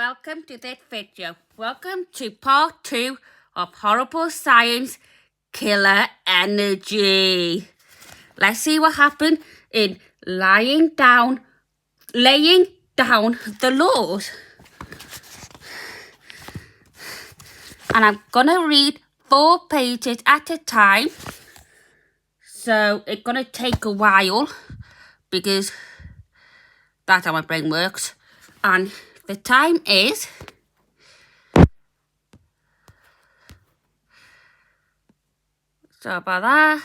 welcome to this video. Welcome to part 2 of Horrible Science Killer Energy. Let's see what happened in laying down the laws. And I'm gonna read 4 pages at a time. So it's gonna take a while because that's how my brain works. And the time is so about that.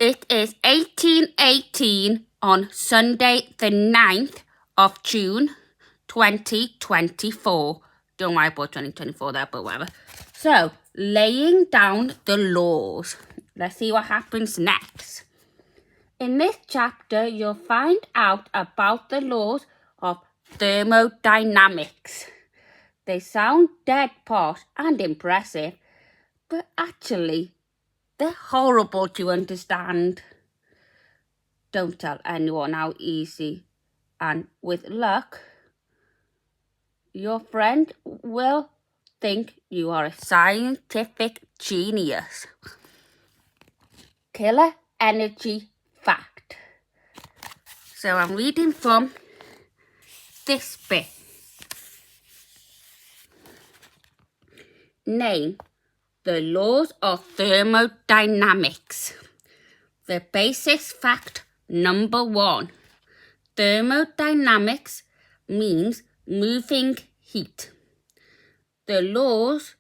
It is 1818 on Sunday the 9th of June 2024. Don't worry about 2024 there, but whatever. So, laying down the laws. Let's see what happens next. In this chapter, you'll find out about the laws of thermodynamics. They sound dead posh and impressive, but actually, they're horrible to understand. Don't tell anyone how easy, and with luck, your friend will think you are a scientific genius. Killer energy fact. So I'm reading from this bit. Name the laws of thermodynamics. The basis fact number 1. Thermodynamics means moving heat. The laws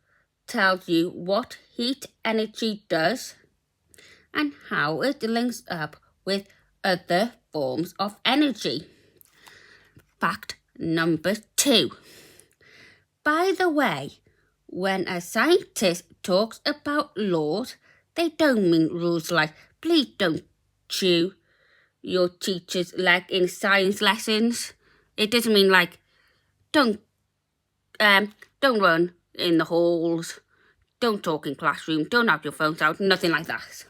tell you what heat energy does and how it links up with other forms of energy. Fact number 2. By the way, when a scientist talks about laws, they don't mean rules like, please don't chew your teacher's leg in science lessons. It doesn't mean like, don't run in the halls, don't talk in classroom, don't have your phones out, nothing like that.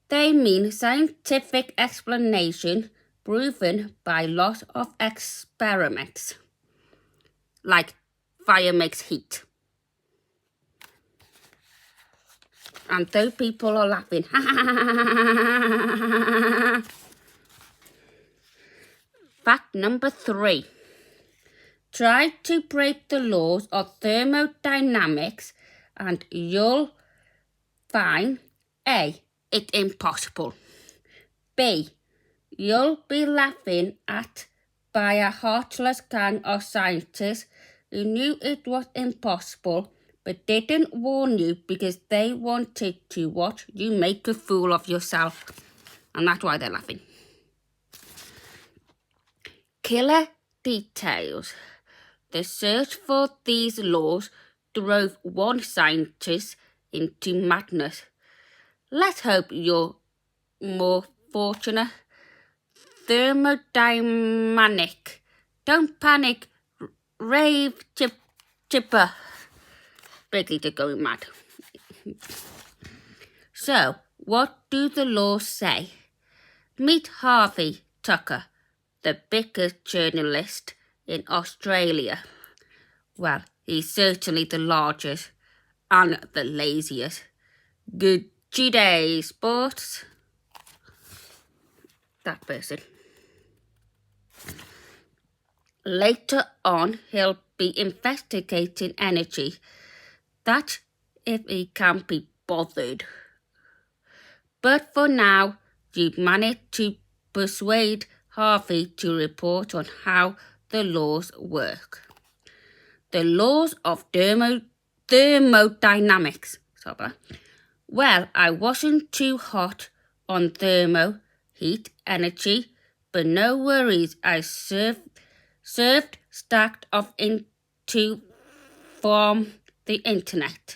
They mean scientific explanation proven by lots of experiments, like fire makes heat. And those people are laughing. Fact number 3. Try to break the laws of thermodynamics and you'll find A. It's impossible. B. You'll be laughing at by a heartless gang of scientists who knew it was impossible but didn't warn you because they wanted to watch you make a fool of yourself. And that's why they're laughing. Killer details. The search for these laws drove one scientist into madness. Let's hope you're more fortunate. Thermodynamic. Don't panic. Rave chipper. Basically, they're going mad. So, what do the laws say? Meet Harvey Tucker, the biggest journalist in Australia. Well, he's certainly the largest and the laziest. Good day, sports. That person. Later on, he'll be investigating energy. That if he can't be bothered. But for now, you've managed to persuade Harvey to report on how the laws work. The laws of thermodynamics. Well, I wasn't too hot on heat energy, but no worries. I served stacked of into from the internet.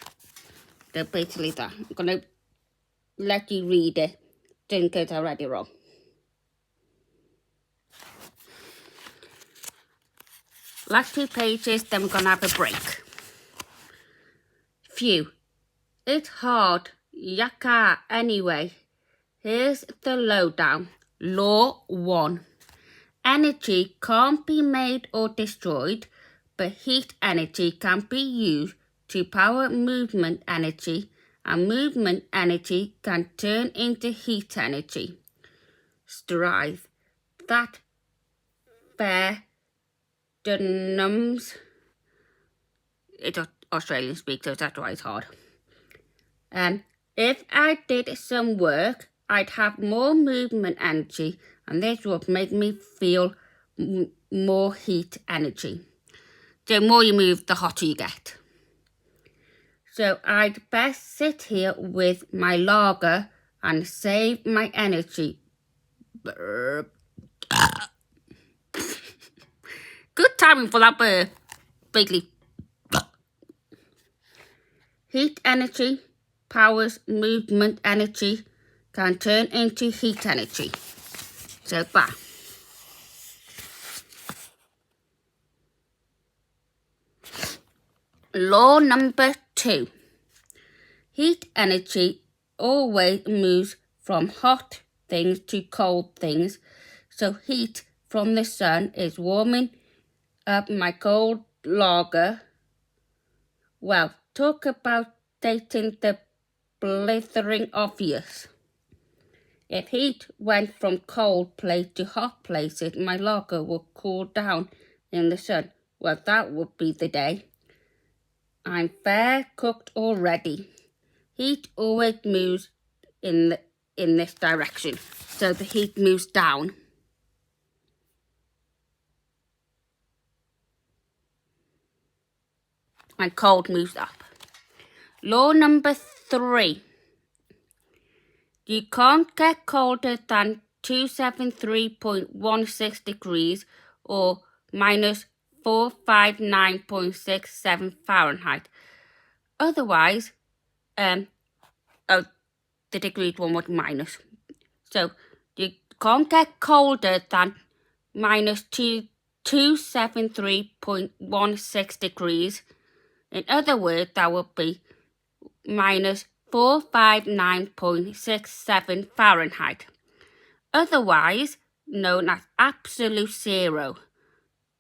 So basically that. I'm going to let you read it, just in case I read it wrong. Last 2 pages, then we're going to have a break. Phew. It's hard. Yaka. Anyway, here's the lowdown. Law 1. Energy can't be made or destroyed, but heat energy can be used to power movement energy, and movement energy can turn into heat energy. Strive. That fair denums. It's Australian speak, so that's why it's hard. If I did some work, I'd have more movement energy, and this would make me feel more heat energy. The more you move, the hotter you get. So I'd best sit here with my lager and save my energy. Good timing for that bird, Bigly. Heat energy powers movement energy, can turn into heat energy. So bye. Law number 2. Heat energy always moves from hot things to cold things, so heat from the sun is warming up my cold lager. Well, talk about stating the blithering obvious. If heat went from cold place to hot places, my lager would cool down in the sun. Well, that would be the day. I'm fair cooked already. Heat always moves in this direction, so the heat moves down. And cold moves up. Law number 3. You can't get colder than 273.16 degrees or minus 459.67 Fahrenheit. Otherwise, the degrees one was minus. So you can't get colder than minus 273.16 degrees. In other words, that would be minus 459.67 Fahrenheit. Otherwise known as absolute zero.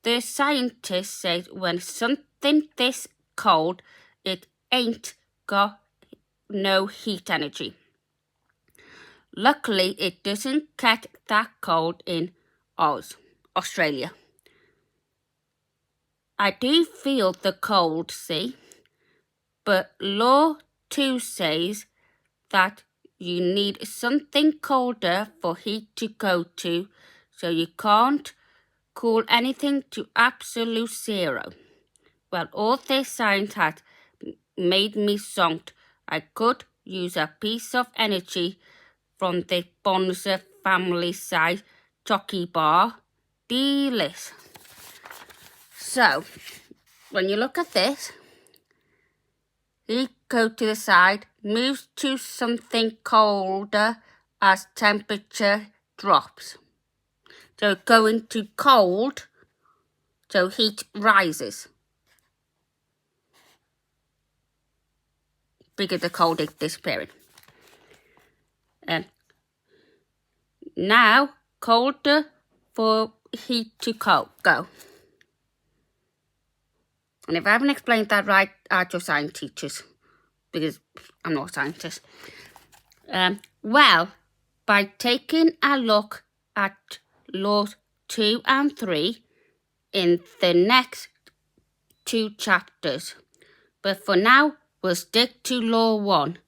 The scientists say when something this cold, it ain't got no heat energy. Luckily, it doesn't get that cold in Australia. I do feel the cold, see, but Law 2 says that you need something colder for heat to go to, so you can't cool anything to absolute zero. Well, all this science had made me zonked. I could use a piece of energy from the Bonza family size chocky bar. Delish. So, when you look at this, heat goes to the side, moves to something colder as temperature drops. So going to cold, so heat rises. Because the cold is disappearing. Now, colder for heat to go. And if I haven't explained that right, ask your science teachers, because I'm not a scientist. Well, by taking a look at laws 2 and 3 in the next 2 chapters. But for now, we'll stick to law 1.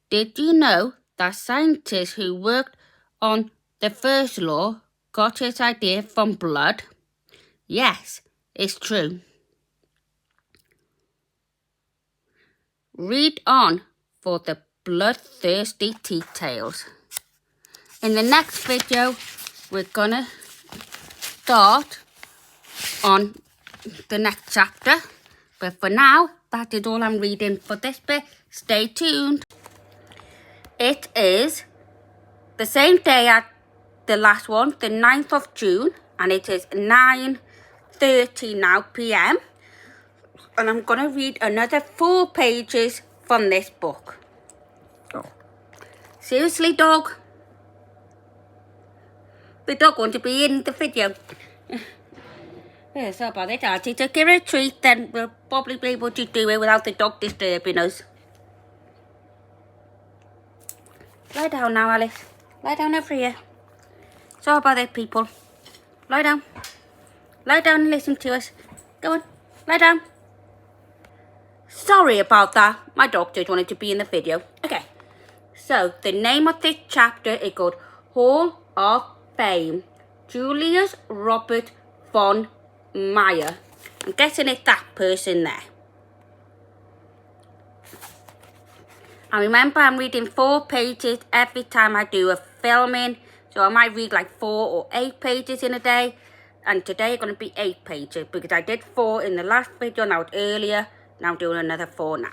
Did you know that scientists who worked on the first law got his idea from blood? Yes, it's true. Read on for the bloodthirsty details. In the next video, we're gonna start on the next chapter. But for now, that is all I'm reading for this bit. Stay tuned. It is the same day as the last one, the 9th of June, and it is 9:30 now PM. And I'm going to read another 4 pages from this book. Seriously, dog? The dog wants to be in the video. Yeah, so by the time to give her a treat, then we'll probably be able to do it without the dog disturbing us. Lie down now, Alice. Lie down over here. Sorry about that, people. Lie down. Lie down and listen to us. Go on. Lie down. Sorry about that. My dog just wanted to be in the video. Okay. So, the name of this chapter is called Hall of Fame. Julius Robert von Meyer. I'm guessing it's that person there. And remember, I'm reading 4 pages every time I do a filming. So I might read like 4 or 8 pages in a day. And today it's going to be 8 pages because I did 4 in the last video, now earlier. Now I'm doing another 4 now.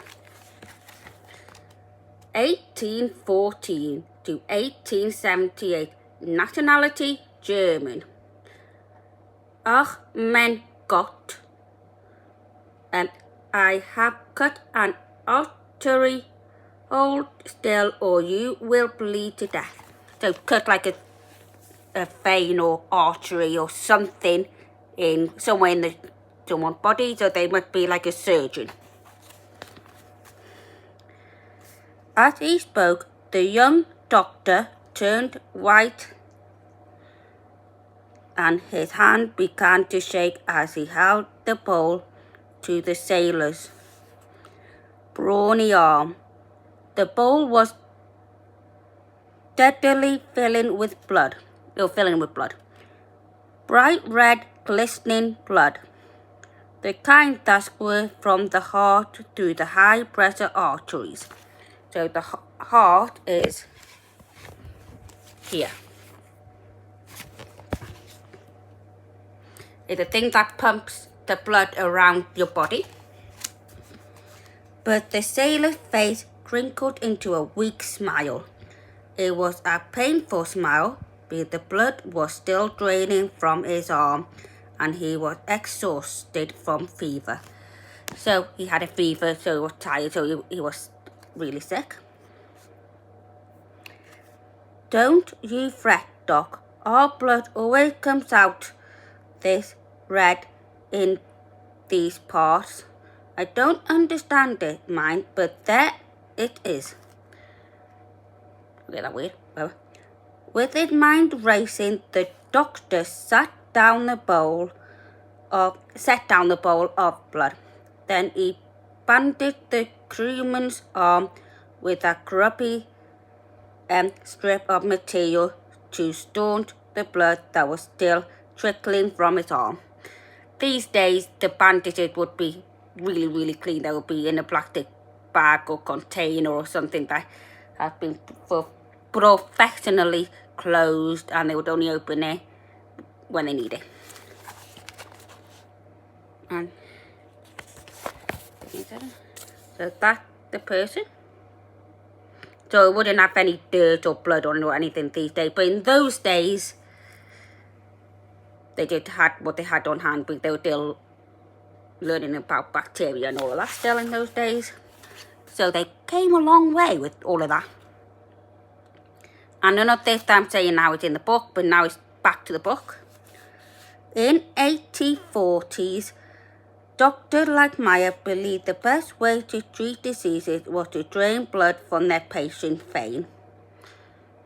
1814 to 1878. Nationality, German. Ach, mein Gott. I have cut an artery. Hold still or you will bleed to death. So cut like a vein or artery or something in somewhere in someone's body. So they must be like a surgeon. As he spoke, the young doctor turned white and his hand began to shake as he held the bowl to the sailor's brawny arm. The bowl was steadily filling with blood. Bright red, glistening blood. The kind that squirts from the heart through the high-pressure arteries. So the heart is here. It's a thing that pumps the blood around your body. But the sailor's face crinkled into a weak smile. It was a painful smile, because the blood was still draining from his arm and he was exhausted from fever. So he had a fever, so he was tired, so he was really sick. Don't you fret, Doc. Our blood always comes out this red in these parts. I don't understand it, mind, but there it is. Is that weird? With his mind racing, the doctor set down the bowl of blood. Then he bandaged the crewman's arm with a grubby strip of material to staunch the blood that was still trickling from his arm. These days, the bandages would be really, really clean. They would be in a plastic bag or container or something that has been professionally closed, and they would only open it when they need it. And so that's the person. So it wouldn't have any dirt or blood on it or anything these days. But in those days, they just had what they had on hand, because they were still learning about bacteria and all of that still in those days. So they came a long way with all of that. And none of this I'm saying now it's in the book, but now it's back to the book. In 1840s, doctors like Meyer believed the best way to treat diseases was to drain blood from their patient's vein.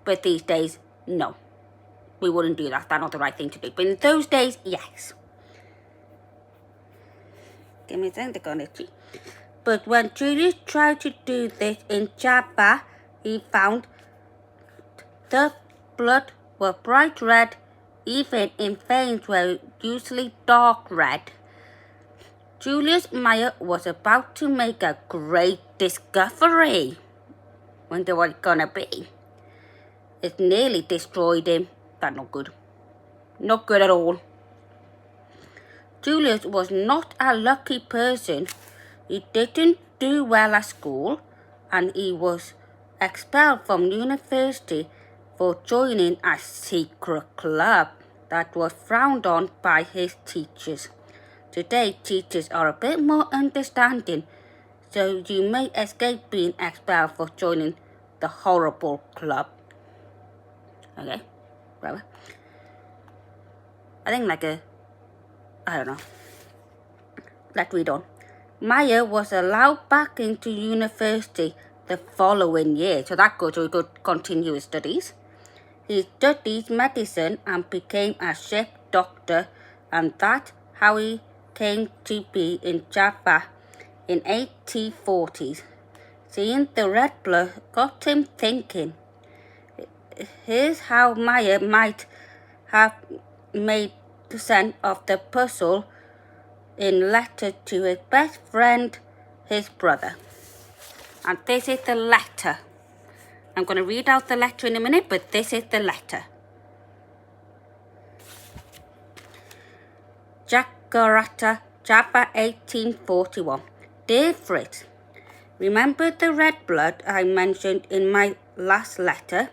But these days, no. We wouldn't do that. That's not the right thing to do. But in those days, yes. Give me a second to go on it. But when Julius tried to do this in Java, he found the blood was bright red, even in veins were usually dark red. Julius Meyer was about to make a great discovery. Wonder what it's gonna be. It nearly destroyed him. That's not good. Not good at all. Julius was not a lucky person. He didn't do well at school, and he was expelled from university for joining a secret club that was frowned on by his teachers. Today, teachers are a bit more understanding, so you may escape being expelled for joining the horrible club. Okay, brother. I think like a, I don't know. Let's read on. Meyer was allowed back into university the following year, so that goes, so he could continue his studies. He studied medicine and became a ship doctor, and that's how he came to be in Java in 1840s. Seeing the red blood got him thinking. Here's how Meyer might have made sense of the puzzle in letter to his best friend, his brother. And this is the letter. I'm going to read out the letter in a minute, but this is the letter. Jakarta, Java 1841. Dear Fritz, remember the red blood I mentioned in my last letter?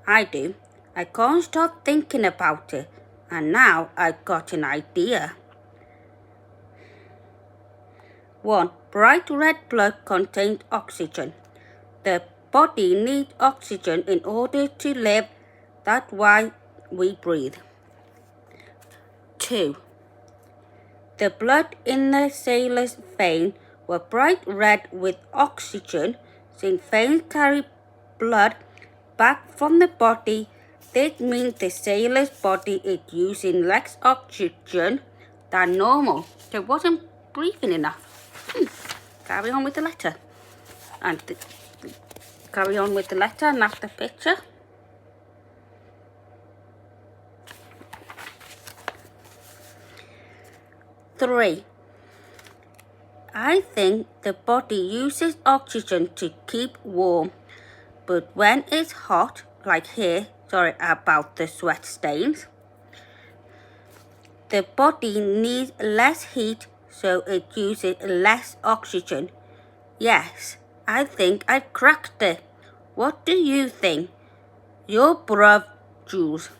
I do. I can't stop thinking about it, and now I've got an idea. 1. Bright red blood contains oxygen. The body needs oxygen in order to live. That's why we breathe. 2. The blood in the sailor's vein was bright red with oxygen. Since veins carry blood back from the body, this means the sailor's body is using less oxygen than normal. So it wasn't breathing enough. Carry on with the letter. And carry on with the letter and that's the picture. Three. I think the body uses oxygen to keep warm, but when it's hot, like here, sorry about the sweat stains, the body needs less heat, so it uses less oxygen. Yes, I think I cracked it. What do you think? Your brother, Jules.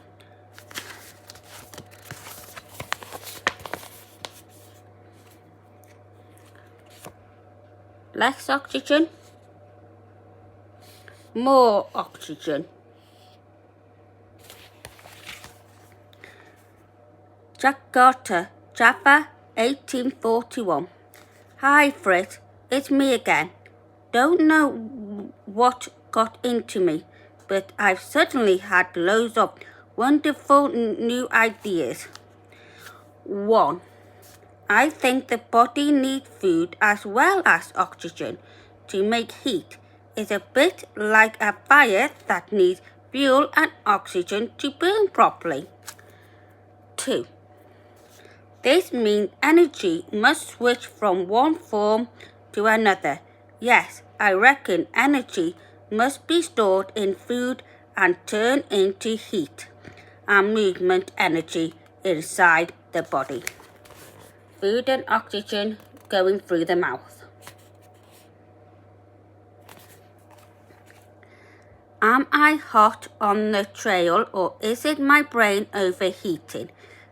Less oxygen? More oxygen. Jakarta, Java, 1841. Hi Fritz, it's me again. Don't know what got into me, but I've suddenly had loads of wonderful new ideas. 1. I think the body needs food as well as oxygen to make heat. It's a bit like a fire that needs fuel and oxygen to burn properly. 2. This means energy must switch from one form to another. Yes, I reckon energy must be stored in food and turned into heat and movement energy inside the body. Food and oxygen going through the mouth. Am I hot on the trail or is it my brain overheating?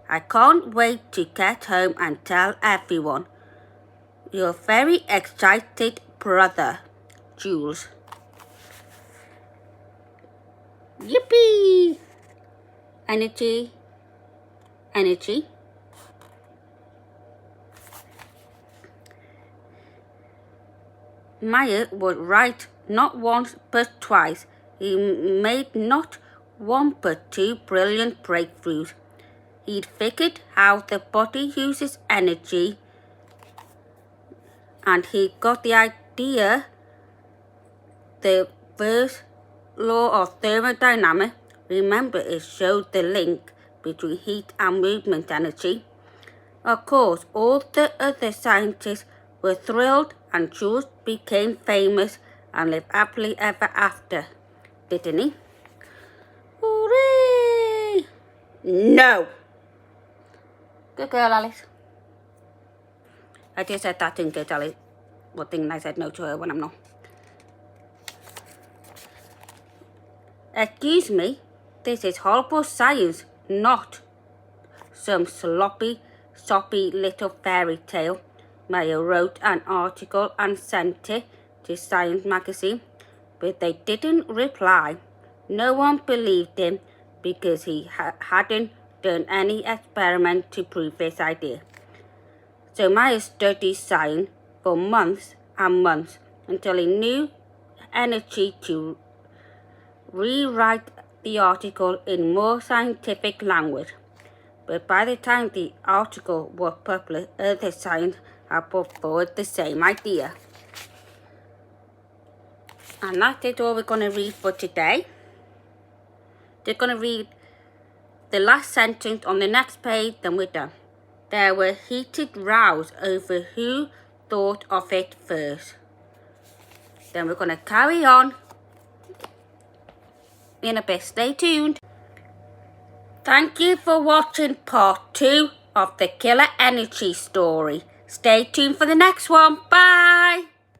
I can't wait to get home and tell everyone. Your very excited brother, Jules. Yippee! Energy. Energy. Meyer was right not once but twice. He made not one but two brilliant breakthroughs. He'd figured how the body uses energy, and he got the idea the first law of thermodynamics. Remember, it showed the link between heat and movement energy. Of course, all the other scientists were thrilled, and Jules became famous and lived happily ever after, didn't he? Hooray! No! Good girl, Alice. I just said that in case Alice would think I said no to her when I'm not. Excuse me, this is horrible science, not some sloppy, soppy little fairy tale. Meyer wrote an article and sent it to Science magazine, but they didn't reply. No one believed him because he hadn't done any experiment to prove this idea. So Meyer studied science for months and months until he knew energy to rewrite the article in more scientific language. But by the time the article was published, other scientists had put forward the same idea. And that's it all we're going to read for today. They're going to read the last sentence on the next page, then we're done. There were heated rows over who thought of it first. Then we're going to carry on in a bit. Stay tuned. Thank you for watching part 2 of the Killer Energy story. Stay tuned for the next one. Bye!